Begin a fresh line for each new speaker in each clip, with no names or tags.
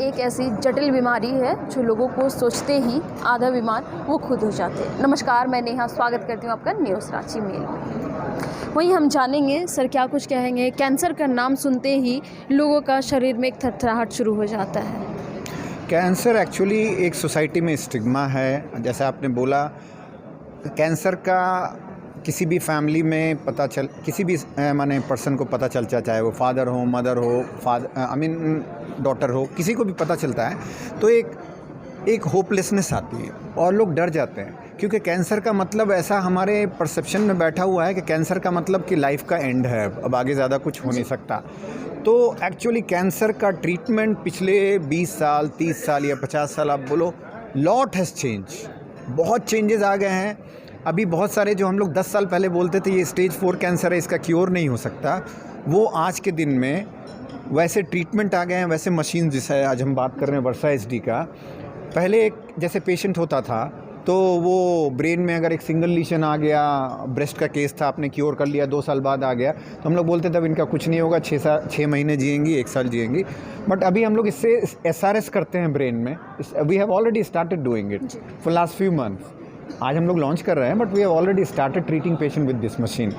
एक ऐसी जटिल बीमारी है जो लोगों को सोचते ही आधा बीमार वो खुद हो जाते हैं। नमस्कार, मैं नेहा स्वागत करती हूँ आपका न्यूज़ रांची मेल में। वहीं हम जानेंगे सर क्या कुछ कहेंगे। कैंसर का नाम सुनते ही लोगों का शरीर में एक थरथराहट शुरू हो जाता है।
कैंसर एक्चुअली एक सोसाइटी में स्टिग्मा है। जैसा आपने बोला, कैंसर का किसी भी फैमिली में किसी भी माने पर्सन को पता चलता, चाहे वो फादर हो, मदर हो, डॉटर हो, किसी को भी पता चलता है तो एक होपलेसनेस आती है और लोग डर जाते हैं, क्योंकि कैंसर का मतलब ऐसा हमारे परसेप्शन में बैठा हुआ है कि कैंसर का मतलब कि लाइफ का एंड है, अब आगे ज़्यादा कुछ हो नहीं सकता। तो एक्चुअली कैंसर का ट्रीटमेंट पिछले 20 साल, 30 साल या 50 साल आप बोलो, लॉट हैज़ चेंज, बहुत चेंजेस आ गए हैं। अभी बहुत सारे जो हम लोग 10 साल पहले बोलते थे ये स्टेज 4 कैंसर है, इसका क्योर नहीं हो सकता, वो आज के दिन में वैसे ट्रीटमेंट आ गए हैं, वैसे मशीन जिसे आज हम बात कर रहे हैं वर्सा एचडी का। पहले एक जैसे पेशेंट होता था तो वो ब्रेन में अगर एक सिंगल लीशन आ गया, ब्रेस्ट का केस था, आपने क्योर कर लिया, 2 साल बाद आ गया तो हम लोग बोलते थे अब इनका कुछ नहीं होगा, 6 महीने जिएंगी, 1 साल जिएंगी। बट अभी हम लोग इससे SRS करते हैं ब्रेन में। We have already started doing it for last few months. आज हम लोग लॉन्च कर रहे हैं, but we have already started treating patient with this machine.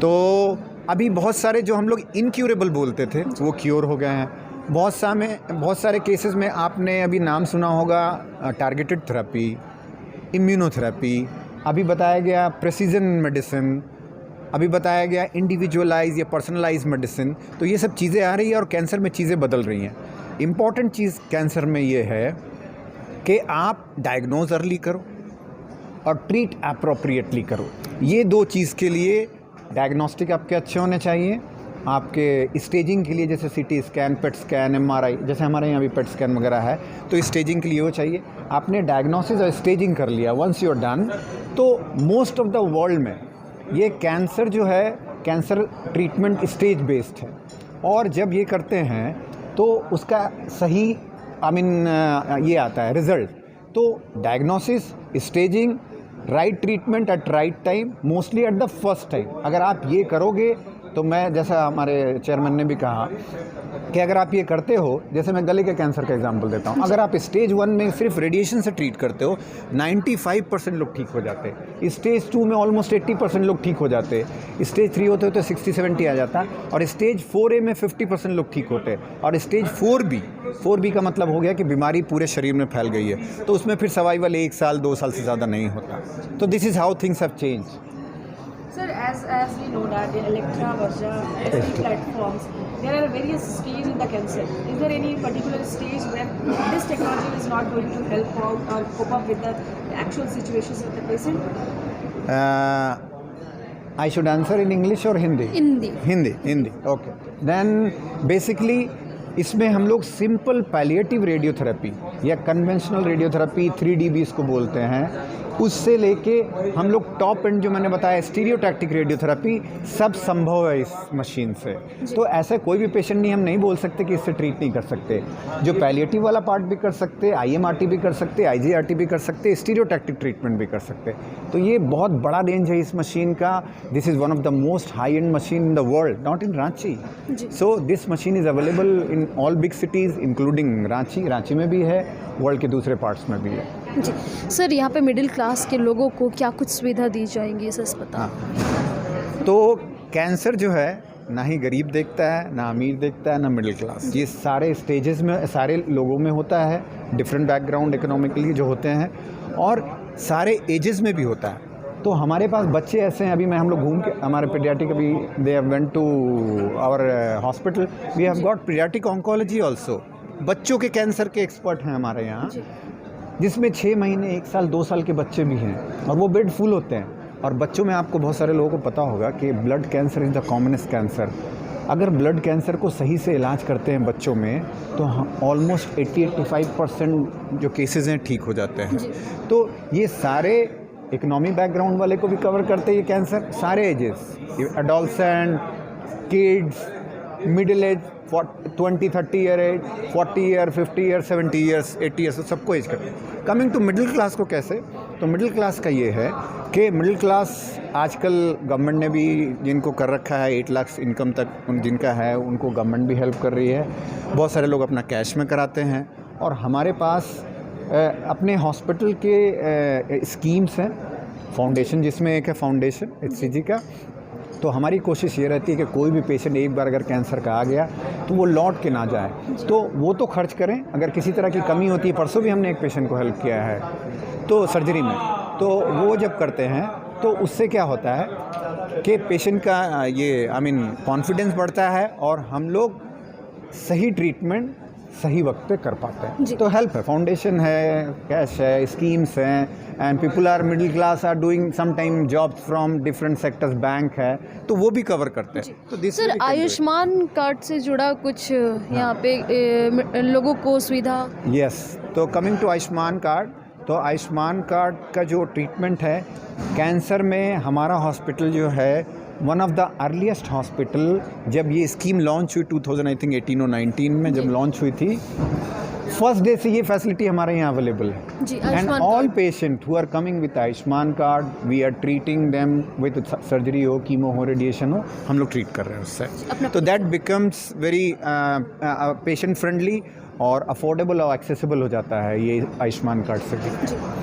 तो अभी बहुत सारे जो हम लोग इनक्यूरेबल बोलते थे वो क्योर हो गए हैं। बहुत सारे केसेस में आपने अभी नाम सुना होगा टारगेटेड थेरेपी, इम्यूनोथेरेपी, अभी बताया गया प्रेसिजन मेडिसिन, अभी बताया गया इंडिविजुअलाइज या पर्सनलाइज मेडिसिन। तो ये सब चीज़ें आ रही है और कैंसर में चीज़ें बदल रही हैं। इम्पॉर्टेंट चीज़ कैंसर में ये है कि आप डायग्नोज अर्ली करो और ट्रीट अप्रोप्रिएटली करो। ये 2 चीज़ के लिए डायग्नोस्टिक आपके अच्छे होने चाहिए। आपके स्टेजिंग के लिए जैसे CT scan, PET scan, MRI, जैसे हमारे यहाँ भी PET स्कैन वगैरह है, तो स्टेजिंग के लिए वो चाहिए। आपने डायग्नोसिस और स्टेजिंग कर लिया, वंस यू आर डन, तो मोस्ट ऑफ द वर्ल्ड में ये कैंसर जो है, कैंसर ट्रीटमेंट स्टेज बेस्ड है। और जब ये करते हैं तो उसका सही ये आता है रिज़ल्ट। तो diagnosis, staging, right treatment at right time, mostly at the first time. अगर आप ये करोगे तो मैं, जैसा हमारे चेयरमैन ने भी कहा कि अगर आप ये करते हो, जैसे मैं गले के कैंसर का एग्जांपल देता हूँ, अगर आप स्टेज 1 में सिर्फ रेडिएशन से ट्रीट करते हो 95% लोग ठीक हो जाते हैं। स्टेज 2 में ऑलमोस्ट 80% लोग ठीक हो जाते हैं। स्टेज 3 होते होते 60-70 आ जाता है। और स्टेज 4A में 50% लोग ठीक होते हैं। और स्टेज 4B का मतलब हो गया कि बीमारी पूरे शरीर में फैल गई है, तो उसमें फिर सर्वाइवल 1 साल 2 साल से ज़्यादा नहीं होता। तो this is how things have change.
Sir, as we know that the Electra, Varja, SD platforms, there are various stages in the cancer. Is there any particular stage when this technology is not going to help out or cope up with the actual situations of the patient?
I should answer in English or Hindi? Hindi. Okay. Then basically इसमें हम लोग simple palliative radiotherapy या conventional radiotherapy 3D इसको बोलते हैं, उससे लेके हम लोग टॉप एंड जो मैंने बताया स्टीरियोटैक्टिक रेडियोथेरेपी, सब संभव है इस मशीन से। तो ऐसा कोई भी पेशेंट नहीं, हम नहीं बोल सकते कि इससे ट्रीट नहीं कर सकते। जो पैलिएटिव वाला पार्ट भी कर सकते, IMRT भी कर सकते, IGRT भी कर सकते, स्टीरियोटैक्टिक ट्रीटमेंट भी कर सकते। तो ये बहुत बड़ा रेंज है इस मशीन का। This is one of the most high and machine in the world, not in Ranchi. So this machine is available in all big cities including Ranchi में भी है, वर्ल्ड के दूसरे पार्ट्स में भी है।
जी सर, यहाँ पे मिडिल क्लास के लोगों को क्या कुछ सुविधा दी जाएंगी इस अस्पताल?
तो कैंसर जो है ना ही गरीब देखता है, ना अमीर देखता है, ना मिडिल क्लास। ये सारे स्टेजेस में सारे लोगों में होता है, डिफरेंट बैकग्राउंड इकोनॉमिकली जो होते हैं, और सारे एजेस में भी होता है। तो हमारे पास बच्चे ऐसे हैं, अभी हम लोग घूम के हमारे पीडियाट्रिक, अभी they have went to our hospital, we have got paediatric oncology also. बच्चों के कैंसर के एक्सपर्ट हैं हमारे यहाँ, जिसमें 6 महीने, 1 साल, 2 साल के बच्चे भी हैं, और वो बेड फुल होते हैं। और बच्चों में आपको बहुत सारे लोगों को पता होगा कि blood cancer is the commonest cancer. अगर ब्लड कैंसर को सही से इलाज करते हैं बच्चों में तो ऑलमोस्ट 80-85% जो केसेस हैं ठीक हो जाते हैं। तो ये सारे इकोनॉमी बैकग्राउंड वाले को भी कवर करते हैं ये कैंसर, सारे ages, adolescent, kids, middle age 20-30 year age, 40 year, 50 year, 70 years, 80 years, सबको एज करते हैं। कमिंग टू मिडिल क्लास को कैसे, तो मिडिल क्लास का ये है कि मिडिल क्लास आजकल गवर्नमेंट ने भी जिनको कर रखा है 8 लाख इनकम तक जिनका है उनको गवर्नमेंट भी हेल्प कर रही है। बहुत सारे लोग अपना कैश में कराते हैं और हमारे पास अपने हॉस्पिटल के स्कीम्स हैं, फाउंडेशन जिसमें एक है फाउंडेशन HCG का। तो हमारी कोशिश ये रहती है कि कोई भी पेशेंट एक बार अगर कैंसर का आ गया तो वो लौट के ना जाए, तो वो तो खर्च करें। अगर किसी तरह की कमी होती है, परसों भी हमने एक पेशेंट को हेल्प किया है तो सर्जरी में, तो वो जब करते हैं तो उससे क्या होता है कि पेशेंट का ये कॉन्फिडेंस बढ़ता है और हम लोग सही ट्रीटमेंट सही वक्त पे कर पाते हैं। तो हेल्प है, फाउंडेशन है, कैश है, स्कीम्स हैं, and people are middle class are doing some time jobs from different sectors, bank है तो वो भी कवर करते हैं। तो दिस
सर आयुष्मान कार्ड से जुड़ा कुछ यहाँ पे लोगों को सुविधा?
यस, तो कमिंग टू आयुष्मान कार्ड, तो आयुष्मान कार्ड का जो ट्रीटमेंट है कैंसर में, हमारा हॉस्पिटल जो है one of the earliest hospital, जब ये स्कीम लॉन्च हुई 2018 और 19 में जब लॉन्च हुई थी, फर्स्ट डे से ये फैसिलिटी हमारे यहाँ अवेलेबल है।
जी,
and all patient who are coming with Ayushman card, we are treating them with surgery हो, कीमो हो, रेडिएशन हो, हम लोग ट्रीट कर रहे हैं उससे। तो that becomes very patient friendly और अफोर्डेबल और एक्सेसिबल हो जाता है ये आयुष्मान कार्ड से भी।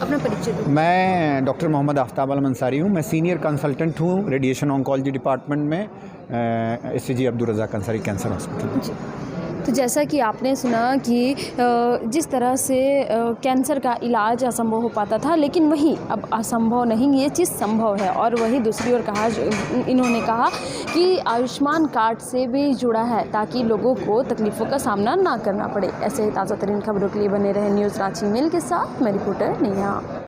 अपना परिचय दो।
मैं डॉक्टर मोहम्मद आफ्ताब आलम अंसारी हूँ, मैं सीनियर कंसल्टेंट हूँ रेडिएशन ऑन्कोलॉजी डिपार्टमेंट में HCG Abdul Razzaq Ansari cancer hospital.
तो जैसा कि आपने सुना कि जिस तरह से कैंसर का इलाज असंभव हो पाता था, लेकिन वही अब असंभव नहीं, ये चीज़ संभव है। और वही दूसरी ओर इन्होंने कहा कि आयुष्मान कार्ड से भी जुड़ा है ताकि लोगों को तकलीफ़ों का सामना ना करना पड़े। ऐसे ही ताज़ा तरीन खबरों के लिए बने रहे न्यूज़ रांची मेल के साथ, मैं रिपोर्टर नेहा।